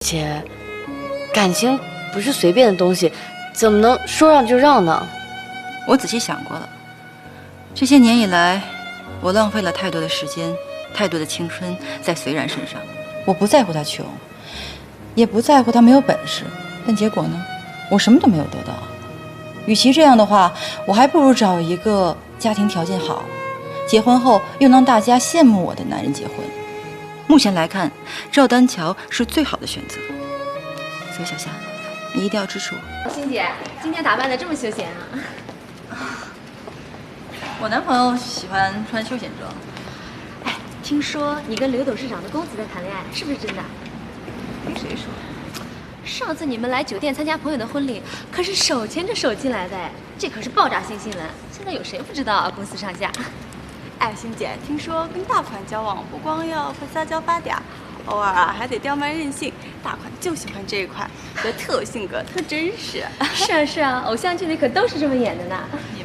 姐，感情不是随便的东西，怎么能说让就让呢？我仔细想过了，这些年以来，我浪费了太多的时间，太多的青春在随然身上。我不在乎他穷，也不在乎他没有本事，但结果呢，我什么都没有得到。与其这样的话，我还不如找一个家庭条件好，结婚后又能大家羡慕我的男人结婚。目前来看，赵丹桥是最好的选择。所以小夏，你一定要支持我。欣姐，今天打扮的这么休闲啊？我男朋友喜欢穿休闲装。哎，听说你跟刘董事长的公子在谈恋爱，是不是真的？听谁说？上次你们来酒店参加朋友的婚礼，可是手牵着手进来的，这可是爆炸性新闻。现在有谁不知道啊？公司上架。哎，欣姐，听说跟大款交往不光要会撒娇发嗲，偶尔啊还得刁蛮任性。大款就喜欢这一块，觉得特有性格，特真实。是啊是啊，偶像剧里可都是这么演的呢。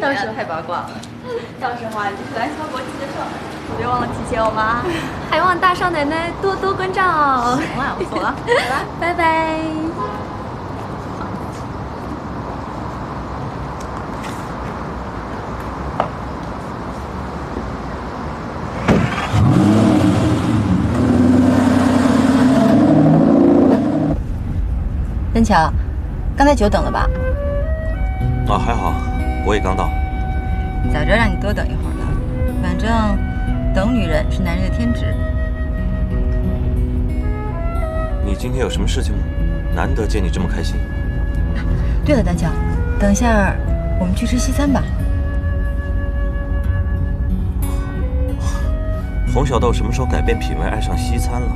到时候太八卦了。到时候啊，你就是蓝桥国际的时候，别忘了提醒我们啊。还望大少奶奶多多关照。行了，我走了，拜拜，拜拜。丹桥，刚才久等了吧？啊，还好，我也刚到。早知道让你多等一会儿了。反正等女人是男人的天职。你今天有什么事情吗？难得见你这么开心。对了，丹桥，等一下我们去吃西餐吧。洪小豆什么时候改变品味，爱上西餐了？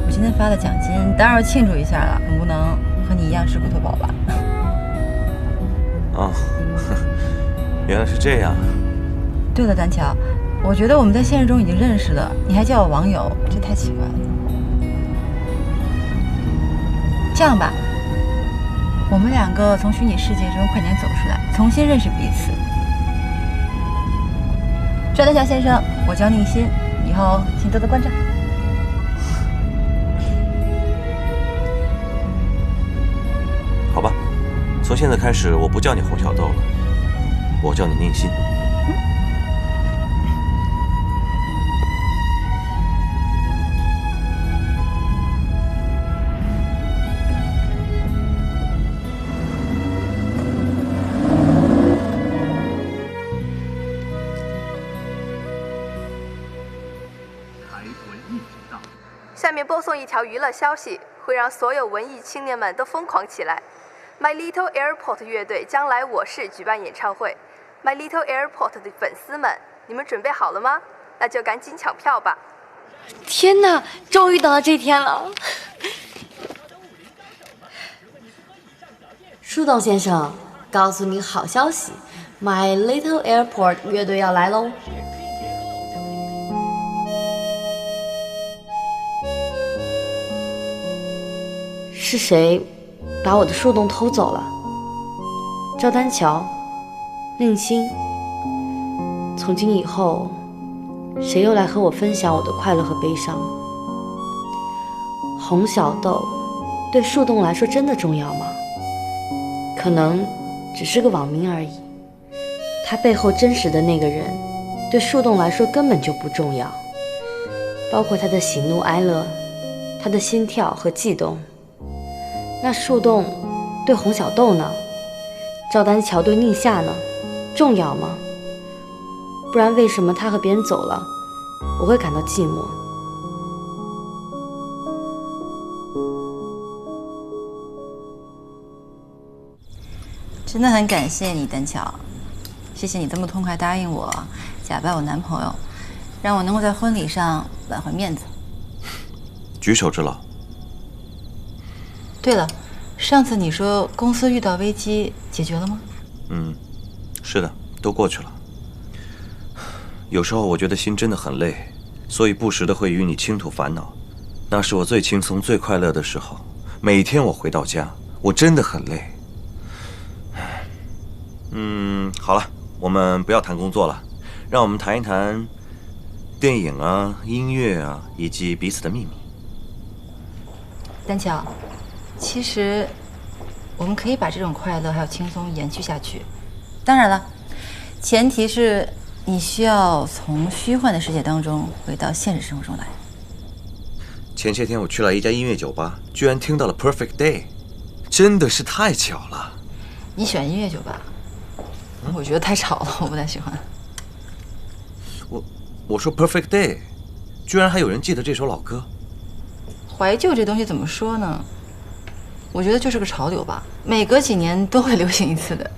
我今天发了奖金，当然要庆祝一下了，总不能和你一样吃骨头堡吧？啊，原来是这样。对了，丹桥，我觉得我们在现实中已经认识了，你还叫我网友，这太奇怪了。这样吧，我们两个从虚拟世界中快点走出来，重新认识彼此。赵丹桥先生，我叫宁馨，以后请多多关照。好吧，从现在开始，我不叫你洪小豆了，我叫你宁馨。下面播送一条娱乐消息，会让所有文艺青年们都疯狂起来。My Little Airport 乐队将来我市举办演唱会。My Little Airport 的粉丝们，你们准备好了吗？那就赶紧抢票吧！天哪，终于等到这天了！树洞先生，告诉你好消息 ，My Little Airport 乐队要来喽！是谁把我的树洞偷走了？赵丹桥，宁馨。从今以后，谁又来和我分享我的快乐和悲伤？洪小豆对树洞来说真的重要吗？可能只是个网名而已。他背后真实的那个人，对树洞来说根本就不重要，包括他的喜怒哀乐，他的心跳和悸动。那树洞对洪小豆呢？赵丹桥对宁夏呢？重要吗？不然为什么他和别人走了，我会感到寂寞？真的很感谢你，丹桥，谢谢你这么痛快答应我，假扮我男朋友，让我能够在婚礼上挽回面子。举手之劳。对了，上次你说公司遇到危机，解决了吗？是的，都过去了。有时候我觉得心真的很累，所以不时的会与你倾吐烦恼。那是我最轻松、最快乐的时候。每天我回到家，我真的很累。好了，我们不要谈工作了，让我们谈一谈电影啊、音乐啊，以及彼此的秘密。丹乔，其实我们可以把这种快乐还有轻松延续下去。当然了，前提是你需要从虚幻的世界当中回到现实生活中来。前些天我去了一家音乐酒吧，居然听到了《Perfect Day》，真的是太巧了。你喜欢音乐酒吧？我觉得太吵了，我不太喜欢。我说《Perfect Day》，居然还有人记得这首老歌。怀旧这东西怎么说呢？我觉得就是个潮流吧，每隔几年都会流行一次的。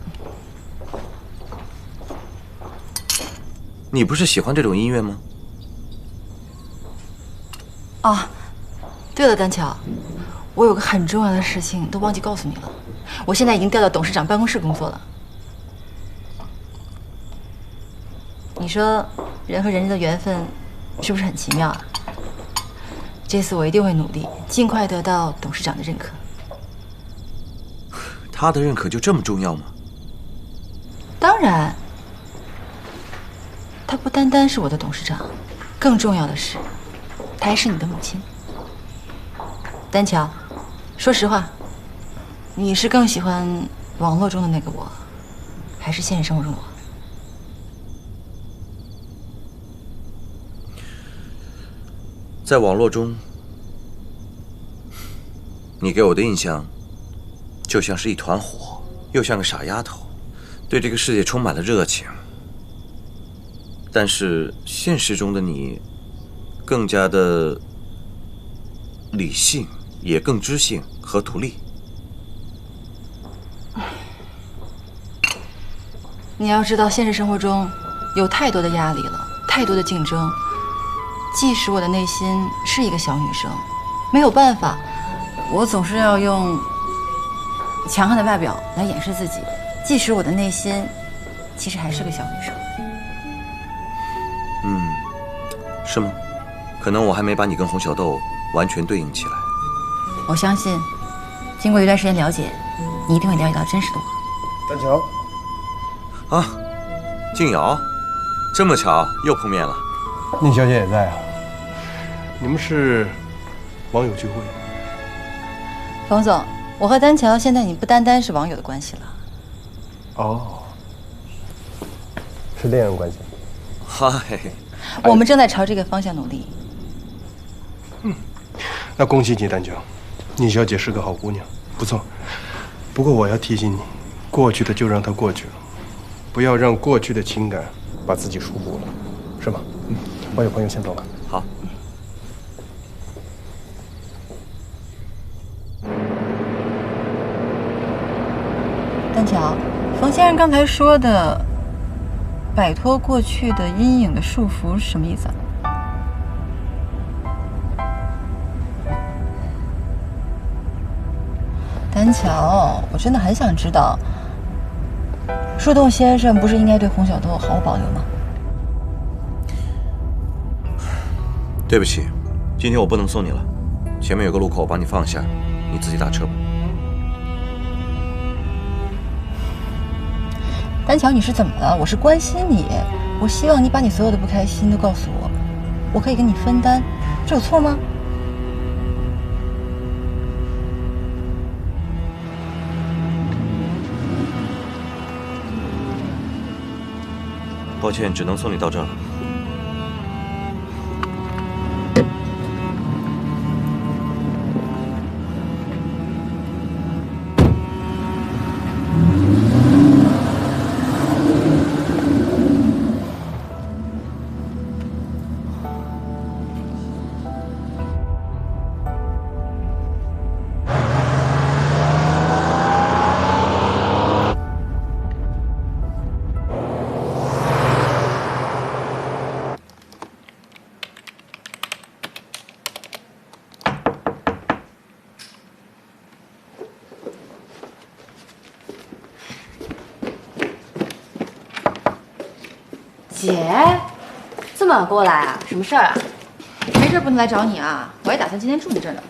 你不是喜欢这种音乐吗？啊，对了，丹乔，我有个很重要的事情都忘记告诉你了。我现在已经调到董事长办公室工作了。你说人和人之间的缘分是不是很奇妙啊？这次我一定会努力，尽快得到董事长的认可。他的认可就这么重要吗？当然，他不单单是我的董事长，更重要的是，他还是你的母亲。丹乔，说实话，你是更喜欢网络中的那个我，还是现实生活中的我？在网络中，你给我的印象就像是一团火，又像个傻丫头，对这个世界充满了热情。但是现实中的你，更加的理性，也更知性和独立。你要知道，现实生活中有太多的压力了，太多的竞争。即使我的内心是一个小女生，没有办法，我总是要用强悍的外表来掩饰自己。即使我的内心其实还是个小女生。是吗？可能我还没把你跟洪小豆完全对应起来。我相信，经过一段时间了解，你一定会了解到真实的我。丹乔，啊，静瑶，这么巧又碰面了。宁小姐也在啊。你们是网友聚会？冯总，我和丹乔现在已经不单单是网友的关系了。哦，是恋人关系。嗨，我们正在朝这个方向努力。那恭喜你，丹乔，宁小姐是个好姑娘，不错。不过我要提醒你，过去的就让它过去了，不要让过去的情感把自己束缚了，是吧？我有朋友先走了。好。丹乔，冯先生刚才说的“摆脱过去的阴影的束缚”是什么意思啊？丹乔，我真的很想知道，树洞先生不是应该对洪小豆毫无保留吗？对不起，今天我不能送你了。前面有个路口，我把你放下，你自己打车吧。丹乔，你是怎么了？我是关心你，我希望你把你所有的不开心都告诉我，我可以跟你分担，这有错吗？抱歉，只能送你到这儿了。姐，这么晚过来啊？什么事儿啊？没事不能来找你啊，我还打算今天住你这儿呢。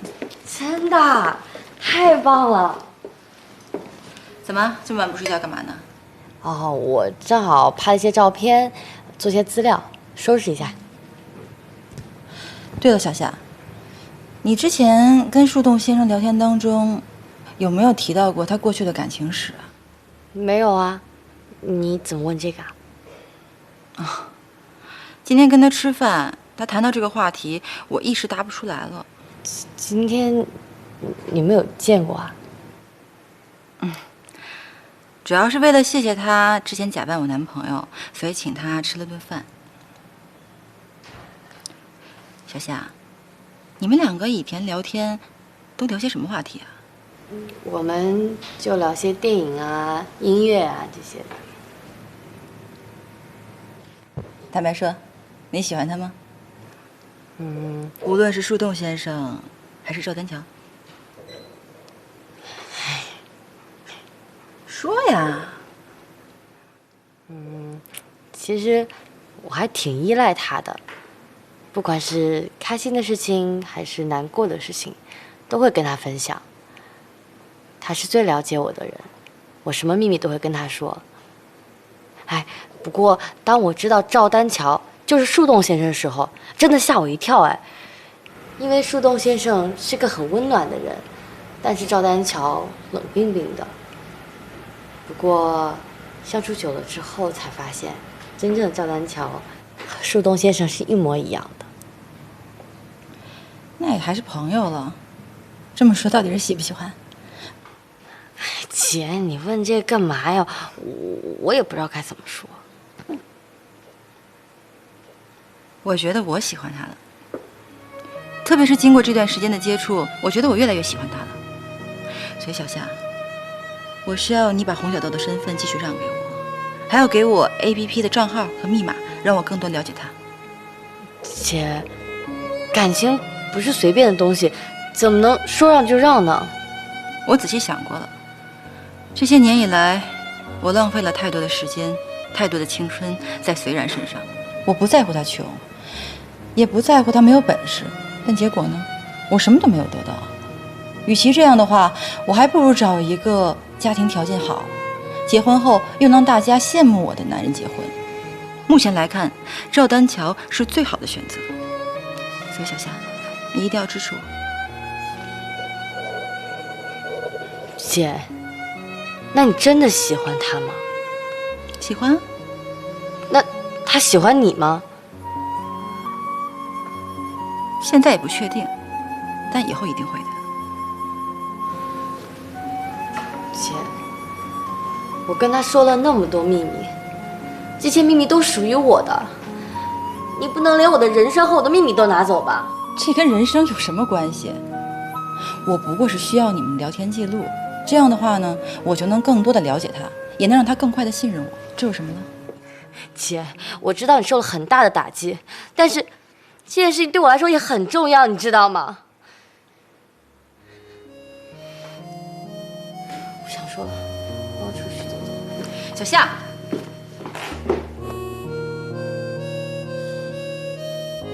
真的，太棒了！怎么这么晚不睡觉干嘛呢？哦，我正好拍了一些照片，做些资料，收拾一下。对了，小夏，你之前跟树洞先生聊天当中，有没有提到过他过去的感情史啊？没有啊，你怎么问这个啊？今天跟他吃饭，他谈到这个话题，我一时答不出来了。今天你们有见过啊？主要是为了谢谢他之前假扮我男朋友，所以请他吃了顿饭。小夏，你们两个以前聊天都聊些什么话题啊？我们就聊些电影啊、音乐啊这些的。坦白说，你喜欢他吗？无论是树洞先生，还是赵丹桥。说呀。其实我还挺依赖他的，不管是开心的事情还是难过的事情，都会跟他分享。他是最了解我的人，我什么秘密都会跟他说。哎，不过当我知道赵丹桥就是树洞先生的时候，真的吓我一跳哎，因为树洞先生是个很温暖的人，但是赵丹桥冷冰冰的。不过相处久了之后才发现，真正的赵丹桥和树洞先生是一模一样的。那也还是朋友了。这么说，到底是喜不喜欢？姐，你问这干嘛呀？我也不知道该怎么说。我觉得我喜欢他了，特别是经过这段时间的接触，我觉得我越来越喜欢他了。所以小夏，我需要你把洪小豆的身份继续让给我，还要给我 APP 的账号和密码，让我更多了解他。姐，感情不是随便的东西，怎么能说让就让呢？我仔细想过了，这些年以来，我浪费了太多的时间，太多的青春在隋然身上。我不在乎他穷，也不在乎他没有本事，但结果呢，我什么都没有得到。与其这样的话，我还不如找一个家庭条件好，结婚后又能大家羡慕我的男人结婚。目前来看，赵丹桥是最好的选择。所以小夏，你一定要支持我。姐，那你真的喜欢他吗？喜欢啊。那他喜欢你吗？现在也不确定，但以后一定会的。姐，我跟他说了那么多秘密，这些秘密都属于我的，你不能连我的人生和我的秘密都拿走吧？这跟人生有什么关系？我不过是需要你们聊天记录，这样的话呢，我就能更多的了解他，也能让他更快的信任我。这有什么呢？姐，我知道你受了很大的打击，但是这件事情对我来说也很重要，你知道吗？不想说了，我要出去走走。小夏。